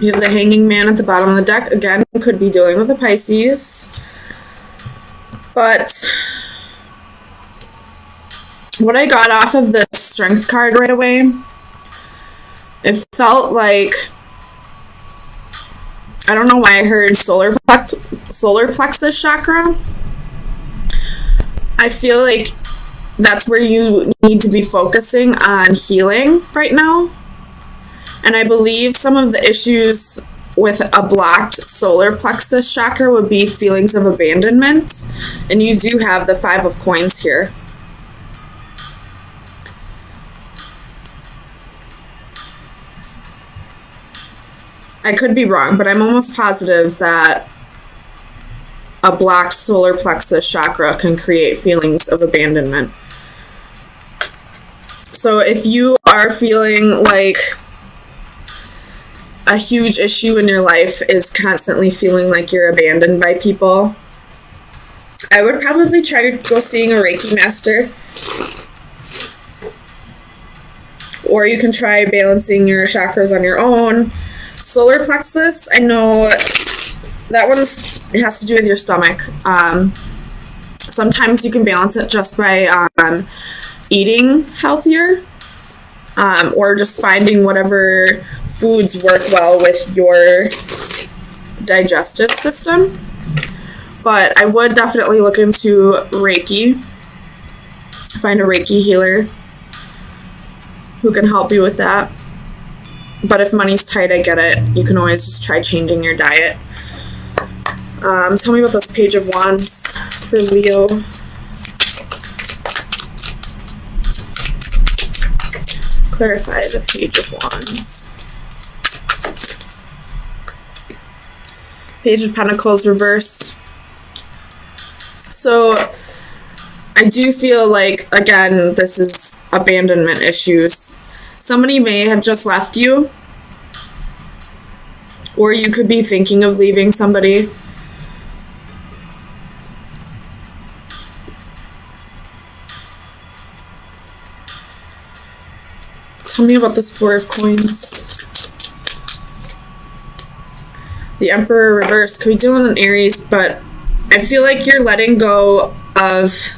You have the Hanging Man at the bottom of the deck. Again, could be dealing with a Pisces. But what I got off of the Strength card right away, it felt like, I don't know why I heard solar plexus chakra. I feel like that's where you need to be focusing on healing right now. And I believe some of the issues with a blocked solar plexus chakra would be feelings of abandonment. And you do have the 5 of Coins here. I could be wrong, but I'm almost positive that a blocked solar plexus chakra can create feelings of abandonment. So if you are feeling like a huge issue in your life is constantly feeling like you're abandoned by people, I would probably try to go seeing a Reiki master. Or you can try balancing your chakras on your own. Solar plexus, I know that one has to do with your stomach. Sometimes you can balance it just by eating healthier, or just finding whatever foods work well with your digestive system. But I would definitely look into Reiki. Find a Reiki healer who can help you with that. But if money's tight, I get it. You can always just try changing your diet. Tell me about this Page of Wands for Leo. Clarify the Page of Wands. Page of Pentacles reversed. So I do feel like, again, this is abandonment issues. Somebody may have just left you, or you could be thinking of leaving somebody. Tell me about this 4 of Coins. The Emperor reversed. Could be dealing with an Aries, but I feel like you're letting go of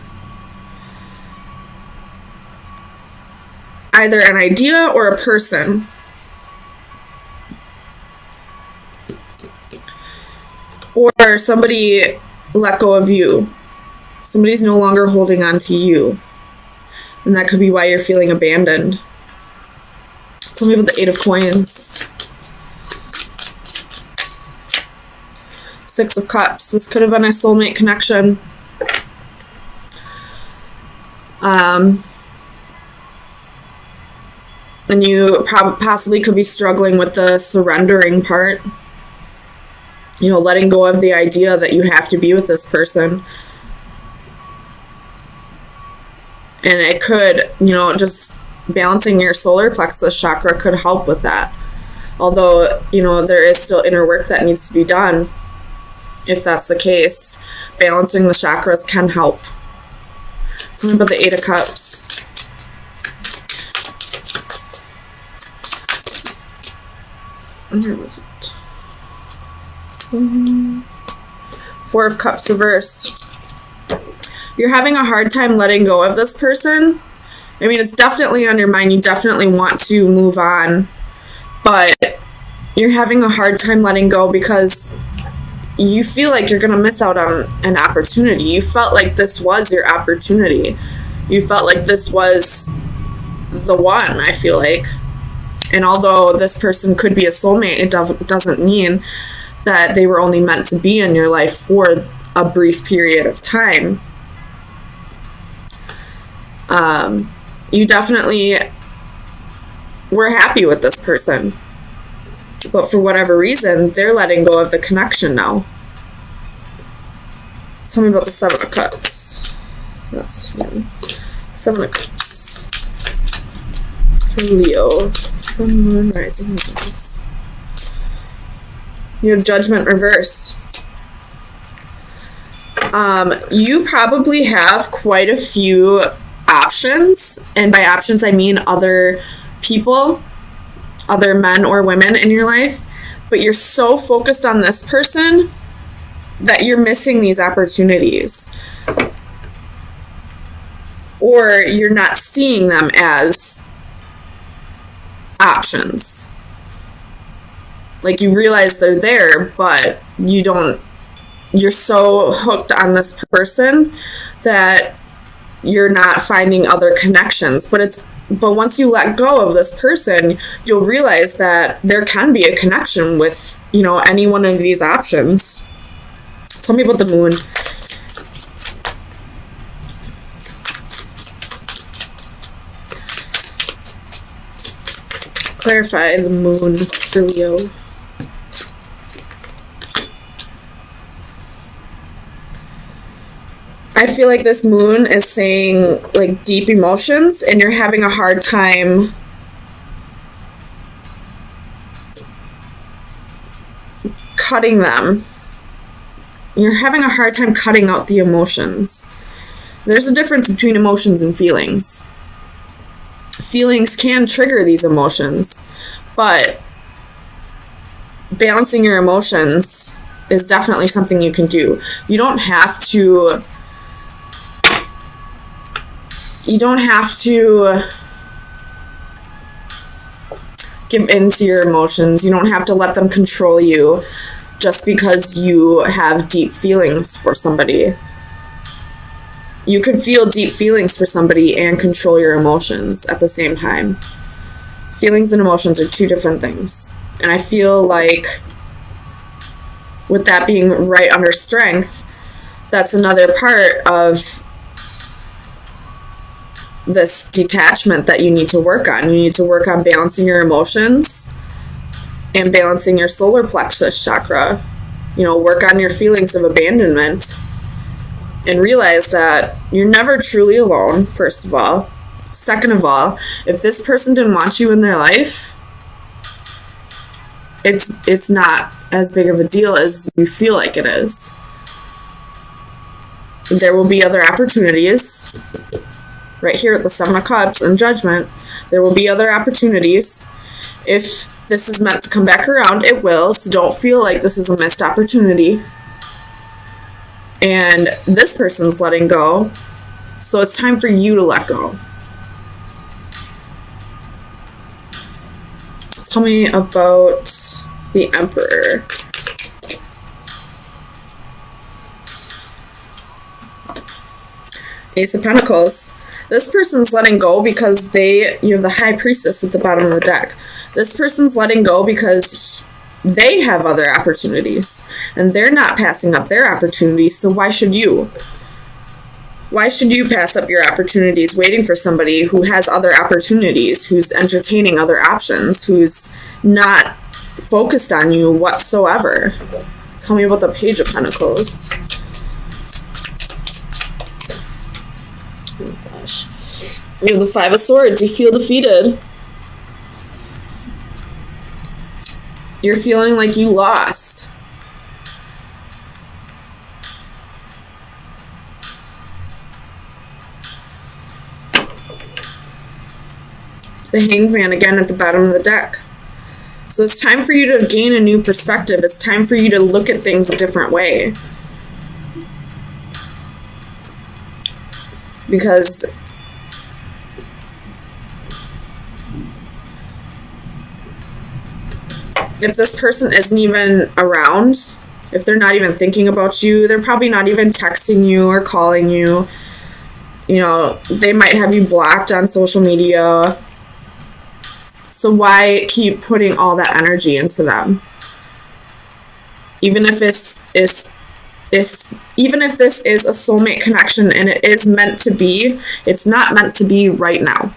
either an idea or a person. Or somebody let go of you. Somebody's no longer holding on to you. And that could be why you're feeling abandoned. Tell me about the 8 of Coins. 6 of Cups. This could have been a soulmate connection. And you possibly could be struggling with the surrendering part. You know, letting go of the idea that you have to be with this person. And it could, you know, just balancing your solar plexus chakra could help with that. Although, you know, there is still inner work that needs to be done. If that's the case, balancing the chakras can help. Tell me about the 8 of Cups. Where was it? 4 of Cups reversed. You're having a hard time letting go of this person. I mean, it's definitely on your mind. You definitely want to move on. But you're having a hard time letting go because you feel like you're going to miss out on an opportunity. You felt like this was your opportunity. You felt like this was the one, I feel like. And although this person could be a soulmate, it doesn't mean that they were only meant to be in your life for a brief period of time. You definitely were happy with this person. But for whatever reason, they're letting go of the connection now. Tell me about the 7 of Cups. That's 7 of Cups. For Leo. Sun, Moon, Rising, Venus. You have Judgment reversed. You probably have quite a few options. And by options, I mean other people, other men or women in your life. but you're so focused on this person that you're missing these opportunities. Or you're not seeing them as options. Like, you realize they're there, but you're so hooked on this person that you're not finding other connections. But once you let go of this person, you'll realize that there can be a connection with, any one of these options. Tell me about the moon. Clarify the moon for Leo. I feel like this moon is saying, like, deep emotions, and you're having a hard time cutting them. You're having a hard time cutting out the emotions. There's a difference between emotions and feelings. Feelings can trigger these emotions, but balancing your emotions is definitely something you can do. You don't have to give in to your emotions. You don't have to let them control you just because you have deep feelings for somebody. You can feel deep feelings for somebody and control your emotions at the same time. Feelings and emotions are two different things. And I feel like with that being right under strength, that's another part of this detachment that you need to work on. You need to work on balancing your emotions and balancing your solar plexus chakra. Work on your feelings of abandonment. And realize that you're never truly alone, first of all. Second of all, if this person didn't want you in their life, it's not as big of a deal as you feel like it is. There will be other opportunities. Right here at the Seven of Cups and Judgment, there will be other opportunities. If this is meant to come back around, it will. So don't feel like this is a missed opportunity. And this person's letting go, so it's time for you to let go. Tell me about the Emperor. Ace of Pentacles. This person's letting go because you have the High Priestess at the bottom of the deck. This person's letting go because they have other opportunities, and they're not passing up their opportunities, so why should you? Why should you pass up your opportunities waiting for somebody who has other opportunities, who's entertaining other options, who's not focused on you whatsoever? Tell me about the Page of Pentacles. Oh gosh. You have the Five of Swords. You feel defeated. You're feeling like you lost. The Hanged Man again at the bottom of the deck. So it's time for you to gain a new perspective. It's time for you to look at things a different way. Because if this person isn't even around, if they're not even thinking about you, they're probably not even texting you or calling you. They might have you blocked on social media. So why keep putting all that energy into them? Even if this is a soulmate connection and it is meant to be, it's not meant to be right now.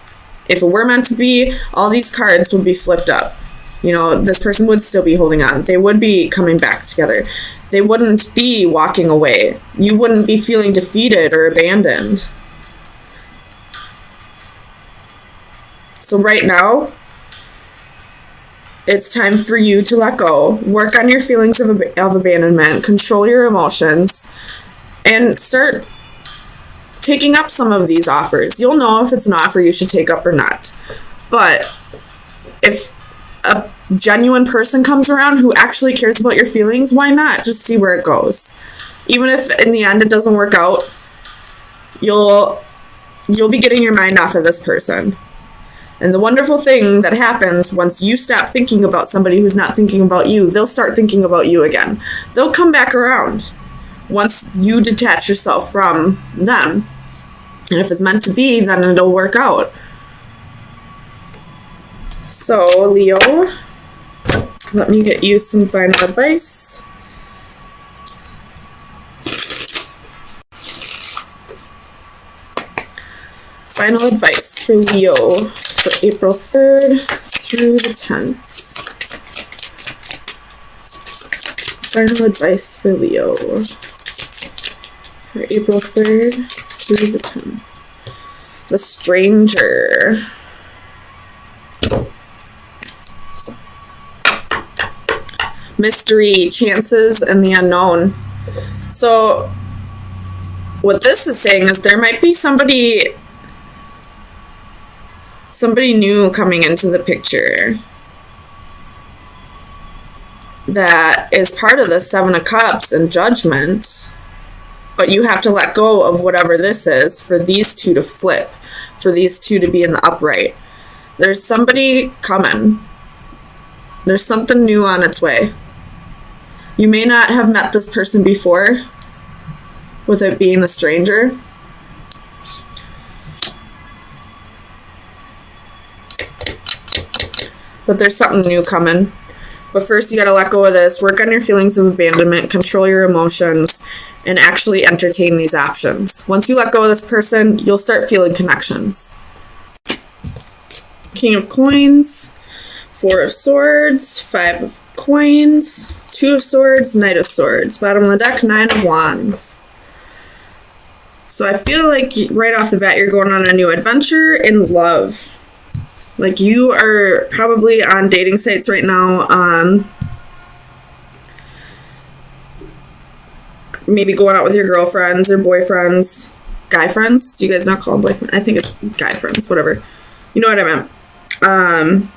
If it were meant to be, all these cards would be flipped up. This person would still be holding on. They would be coming back together. They wouldn't be walking away. You wouldn't be feeling defeated or abandoned. So right now, it's time for you to let go, work on your feelings of abandonment, control your emotions, and start taking up some of these offers. You'll know if it's an offer you should take up or not. But if a genuine person comes around who actually cares about your feelings, why not just see where it goes? Even if in the end it doesn't work out, you'll be getting your mind off of this person. And the wonderful thing that happens once you stop thinking about somebody who's not thinking about you, they'll start thinking about you again. They'll come back around once you detach yourself from them. And if it's meant to be, then it'll work out. So, Leo, let me get you some final advice. Final advice for Leo for April 3rd through the 10th. Final advice for Leo for April 3rd through the 10th. The Stranger. Mystery, chances, and the unknown. So, what this is saying is there might be somebody new coming into the picture that is part of the Seven of Cups and Judgment, but you have to let go of whatever this is for these two to flip, for these two to be in the upright. There's somebody coming. There's something new on its way. You may not have met this person before, with it being a stranger. But there's something new coming. But first you gotta let go of this, work on your feelings of abandonment, control your emotions, and actually entertain these options. Once you let go of this person, you'll start feeling connections. King of Coins, Four of Swords, Five of Coins, Two of Swords, Knight of Swords. Bottom of the deck, Nine of Wands. So I feel like right off the bat you're going on a new adventure in love. Like you are probably on dating sites right now, maybe going out with your girlfriends or boyfriends, guy friends. Do you guys not call them boyfriends? I think it's guy friends, whatever. You know what I meant.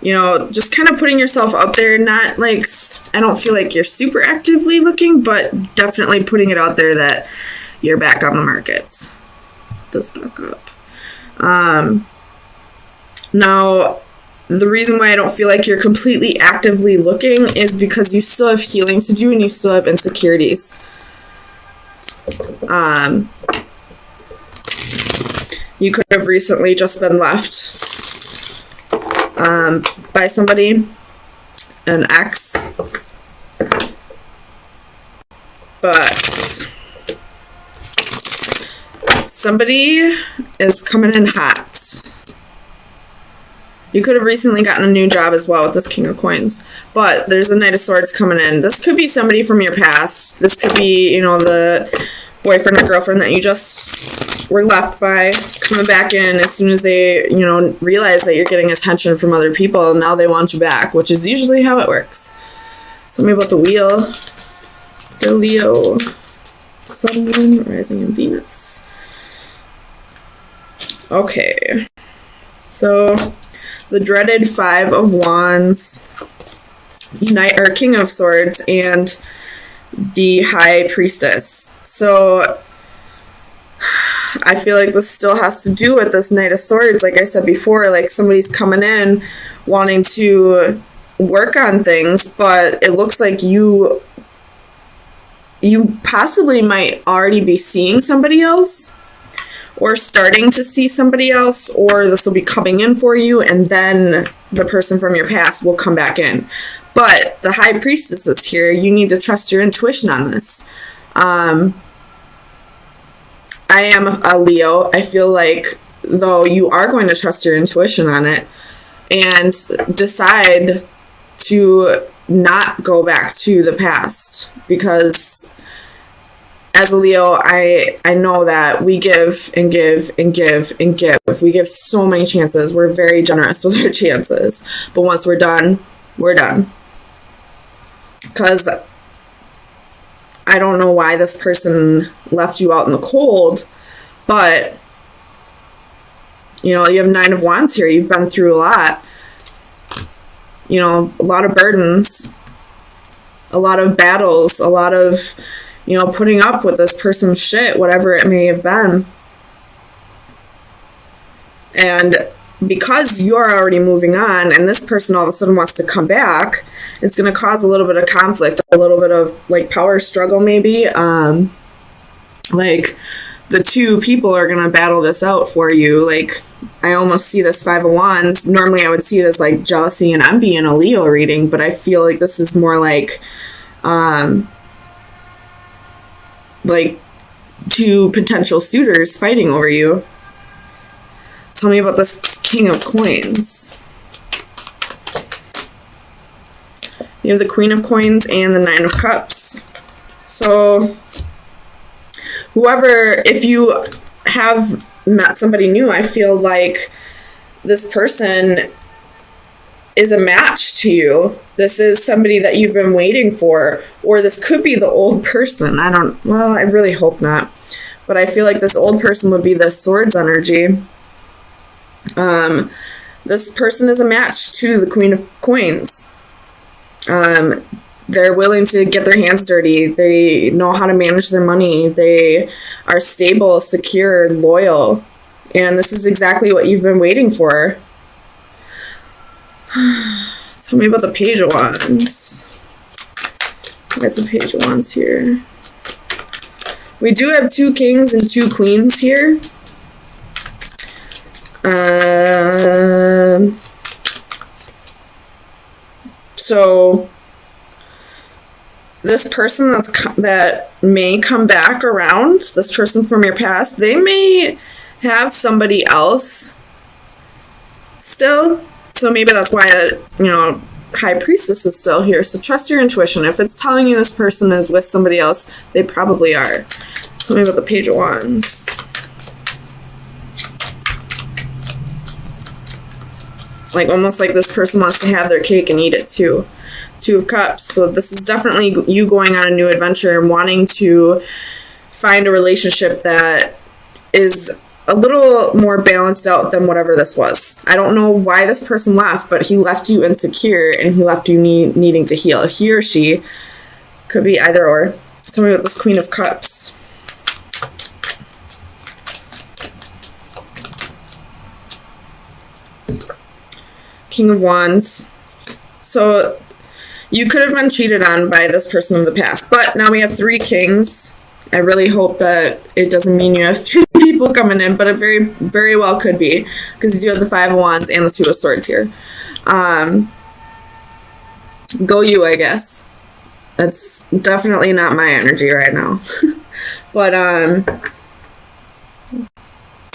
You know, just kind of putting yourself out there, not like, I don't feel like you're super actively looking, but definitely putting it out there that you're back on the market. This back up. Now, the reason why I don't feel like you're completely actively looking is because you still have healing to do and you still have insecurities. You could have recently just been left by somebody, an ex, but somebody is coming in hot. You could have recently gotten a new job as well with this King of Coins. But there's a Knight of Swords coming in. This could be somebody from your past. This could be, you know, the boyfriend or girlfriend that you just were left by, coming back in as soon as they, you know, realize that you're getting attention from other people. And now they want you back, which is usually how it works. Tell me about the Wheel. The Leo. Sun, Moon, Rising, and Venus. Okay. So the dreaded Five of Wands, Knight or King of Swords, and the High Priestess. So I feel like this still has to do with this Knight of Swords. Like I said before, like somebody's coming in wanting to work on things, but it looks like you possibly might already be seeing somebody else, or starting to see somebody else, or this will be coming in for you, and then the person from your past will come back in. But the High Priestess is here. You need to trust your intuition on this. I am a Leo. I feel like, though, you are going to trust your intuition on it and decide to not go back to the past, because as a Leo, I know that we give and give and give and give. We give so many chances. We're very generous with our chances. But once we're done, we're done. Because I don't know why this person left you out in the cold, but, you know, you have Nine of Wands here. You've been through a lot. you know, a lot of burdens, a lot of battles, a lot of, you know, putting up with this person's shit, whatever it may have been. And because you're already moving on and this person all of a sudden wants to come back, it's going to cause a little bit of conflict, a little bit of like power struggle maybe. Like the two people are going to battle this out for you. Like I almost see this Five of Wands. Normally I would see it as like jealousy and envy in a Leo reading, but I feel like this is more like two potential suitors fighting over you. Tell me about this King of Coins. You have the Queen of Coins and the Nine of Cups. So whoever, if you have met somebody new, I feel like this person is a match to you. This is somebody that you've been waiting for, or this could be the old person. I really hope not. But I feel like this old person would be the Swords energy. This person is a match to the Queen of Coins. They're willing to get their hands dirty. They know how to manage their money. They are stable, secure, loyal. And this is exactly what you've been waiting for. Tell me about the Page of Wands. Where's the Page of Wands here? We do have two kings and two queens here. So this person that may come back around, this person from your past, they may have somebody else still. So maybe that's why, High Priestess is still here. So trust your intuition. If it's telling you this person is with somebody else, they probably are. Tell me about the Page of Wands. Like almost like this person wants to have their cake and eat it too. Two of Cups. So this is definitely you going on a new adventure and wanting to find a relationship that is a little more balanced out than whatever this was. I don't know why this person left, but he left you insecure and he left you needing to heal. He or she could be either or. Tell me about this Queen of Cups. King of Wands. So you could have been cheated on by this person of the past, but now we have three kings. I really hope that it doesn't mean you have three people coming in, but it very, very well could be, because you do have the Five of Wands and the Two of Swords here. Go you, I guess. That's definitely not my energy right now. But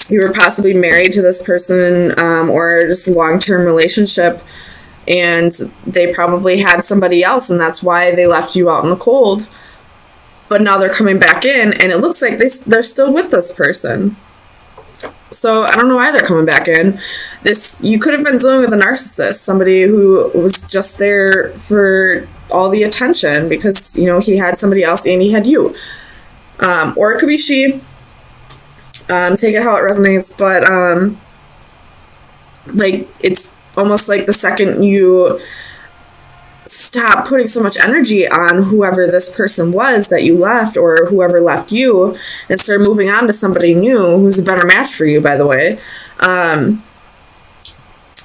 you were possibly married to this person, or just a long-term relationship, and they probably had somebody else, and that's why they left you out in the cold. But now they're coming back in, and it looks like they're still with this person. So I don't know why they're coming back in. You could have been dealing with a narcissist, somebody who was just there for all the attention because, he had somebody else and he had you. Or it could be she. Take it how it resonates, but it's almost like the second you stop putting so much energy on whoever this person was that you left, or whoever left you, and start moving on to somebody new who's a better match for you, by the way,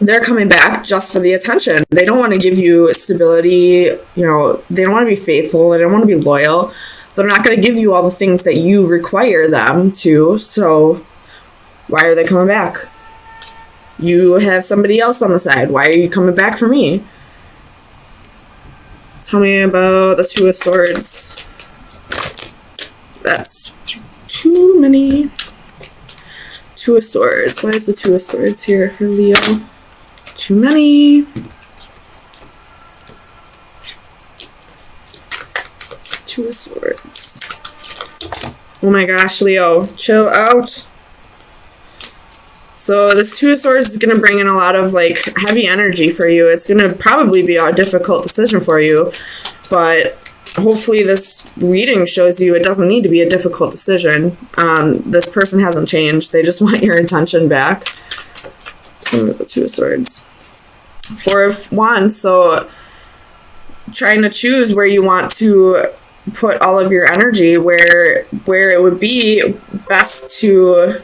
they're coming back just for the attention. They don't want to give you stability, they don't want to be faithful, they don't want to be loyal. They're not going to give you all the things that you require them to, so why are they coming back? You have somebody else on the side. Why are you coming back for me? Tell me about the Two of Swords. That's too many. Two of Swords. Why is the Two of Swords here for Leo? Too many. Two of Swords. Oh my gosh, Leo, chill out. So this Two of Swords is going to bring in a lot of heavy energy for you. It's going to probably be a difficult decision for you, but hopefully this reading shows you it doesn't need to be a difficult decision. This person hasn't changed. They just want your attention back. The Two of Swords. Four of Wands, so trying to choose where you want to put all of your energy, where it would be best to,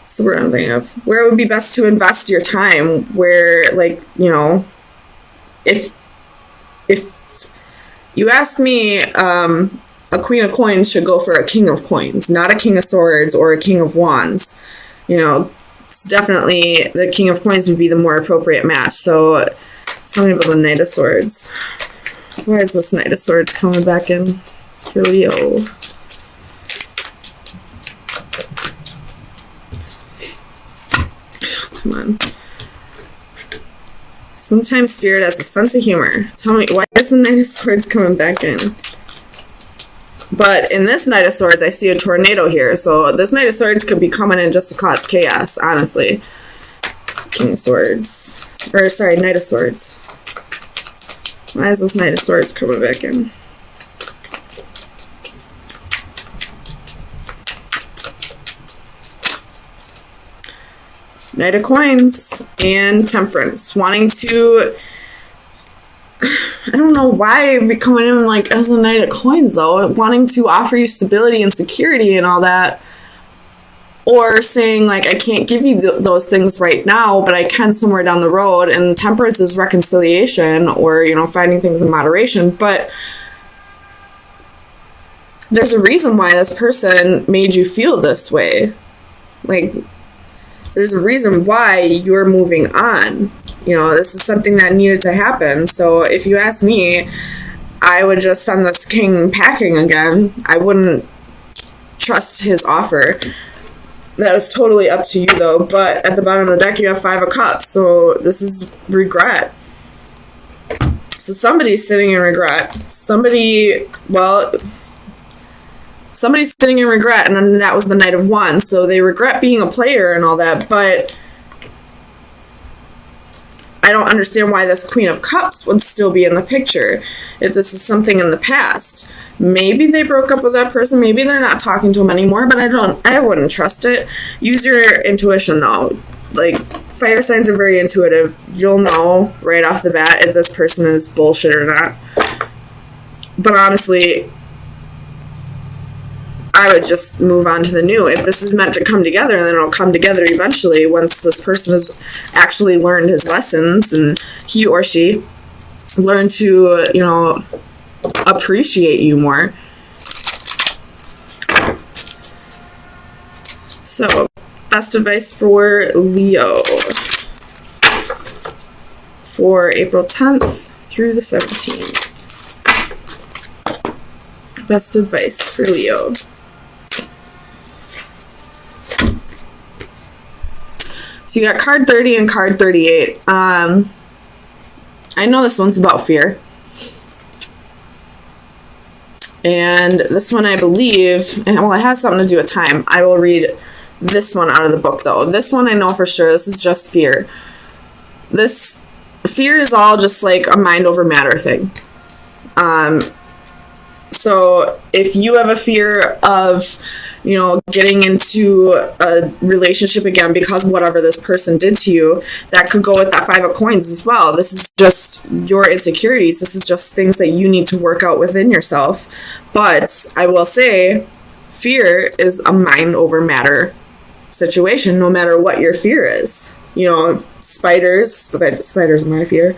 what's the word I'm thinking of, where it would be best to invest your time, where, like, you know, if you ask me, a Queen of Coins should go for a King of Coins, not a King of Swords or a King of Wands. You know, it's definitely the King of Coins would be the more appropriate match. So tell me about the Knight of Swords. Why is this Knight of Swords coming back in for Leo? Come on. Sometimes Spirit has a sense of humor. Tell me, why is the Knight of Swords coming back in? But in this Knight of Swords, I see a tornado here. So this Knight of Swords could be coming in just to cause chaos, honestly. King of Swords. Or, sorry, Knight of Swords. Why is this Knight of Swords coming back in? Knight of Coins and Temperance. Wanting to... I don't know why we coming in like as a Knight of Coins though, wanting to offer you stability and security and all that, or saying like I can't give you those things right now, but I can somewhere down the road. And Temperance is reconciliation, or you know, finding things in moderation. But there's a reason why this person made you feel this way. Like there's a reason why you're moving on. You know, this is something that needed to happen. So if you ask me, I would just send this king packing again. I wouldn't trust his offer. That is totally up to you, though. But at the bottom of the deck, you have Five of Cups. So this is regret. So somebody's sitting in regret. Somebody's sitting in regret, and then that was the Knight of Wands. So they regret being a player and all that, but I don't understand why this Queen of Cups would still be in the picture if this is something in the past. Maybe they broke up with that person. Maybe they're not talking to him anymore, but I wouldn't trust it. Use your intuition, though. Like, fire signs are very intuitive. You'll know right off the bat if this person is bullshit or not. But honestly, I would just move on to the new. If this is meant to come together, then it'll come together eventually once this person has actually learned his lessons and he or she learned to, you know, appreciate you more. So, best advice for Leo for April 10th through the 17th. Best advice for Leo. So you got card 30 and card 38. I know this one's about fear. And this one, I believe, and well, it has something to do with time. I will read this one out of the book, though. This one I know for sure. This is just fear. This fear is all just like a mind over matter thing. So if you have a fear of, you know, getting into a relationship again because whatever this person did to you, that could go with that Five of Coins as well. This is just your insecurities. This is just things that you need to work out within yourself. But I will say, fear is a mind over matter situation, no matter what your fear is. You know, spiders my fear.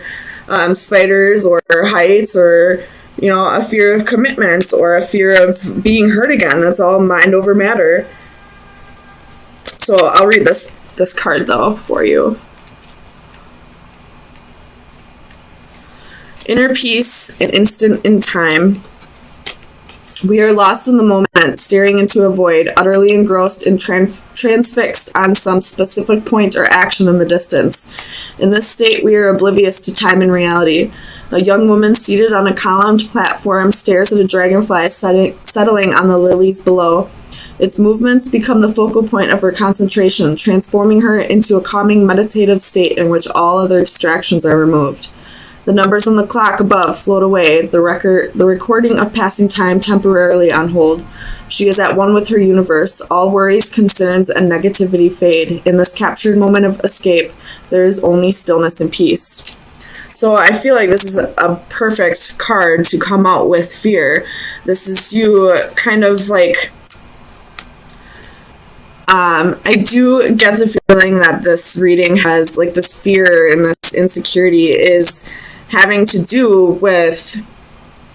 Spiders or heights, or you know, a fear of commitment or a fear of being hurt again. That's all mind over matter. So I'll read this card, though, for you. Inner peace, an instant in time. We are lost in the moment, staring into a void, utterly engrossed and transfixed on some specific point or action in the distance. In this state, we are oblivious to time and reality. A young woman seated on a columned platform stares at a dragonfly settling on the lilies below. Its movements become the focal point of her concentration, transforming her into a calming meditative state in which all other distractions are removed. The numbers on the clock above float away, the recording of passing time temporarily on hold. She is at one with her universe. All worries, concerns, and negativity fade. In this captured moment of escape, there is only stillness and peace. So I feel like this is a perfect card to come out with fear. This is you kind of like... I do get the feeling that this reading has, like, this fear and this insecurity is having to do with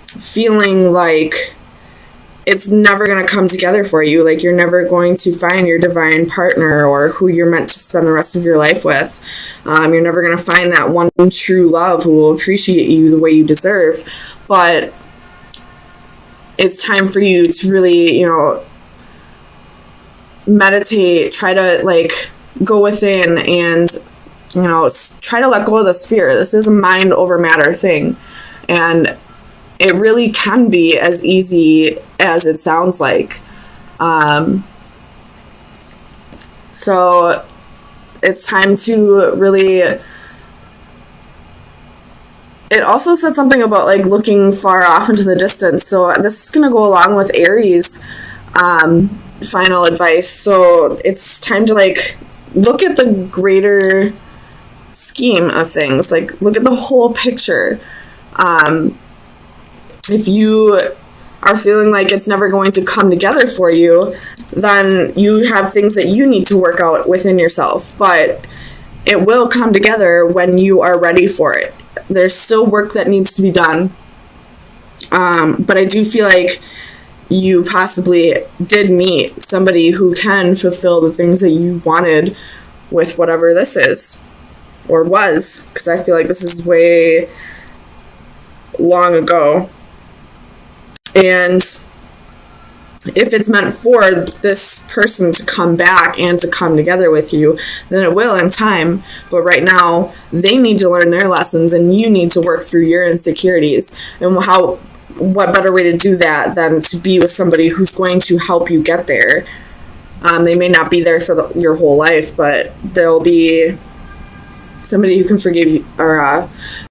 feeling like it's never going to come together for you. Like, you're never going to find your divine partner or who you're meant to spend the rest of your life with. You're never going to find that one true love who will appreciate you the way you deserve. But it's time for you to really, meditate, try to, like, go within and, try to let go of this fear. This is a mind over matter thing. And it really can be as easy as it sounds like. So it's time to really... It also said something about, like, looking far off into the distance. So this is going to go along with Aries' final advice. So it's time to, like, look at the greater scheme of things. Like, look at the whole picture. If you are feeling like it's never going to come together for you, then you have things that you need to work out within yourself. But it will come together when you are ready for it. There's still work that needs to be done. But I do feel like you possibly did meet somebody who can fulfill the things that you wanted with whatever this is, or was, because I feel like this is way long ago. And if it's meant for this person to come back and to come together with you, then it will in time. But right now, they need to learn their lessons, and you need to work through your insecurities. And what better way to do that than to be with somebody who's going to help you get there? They may not be there for your whole life, but they'll be somebody who can forgive you, or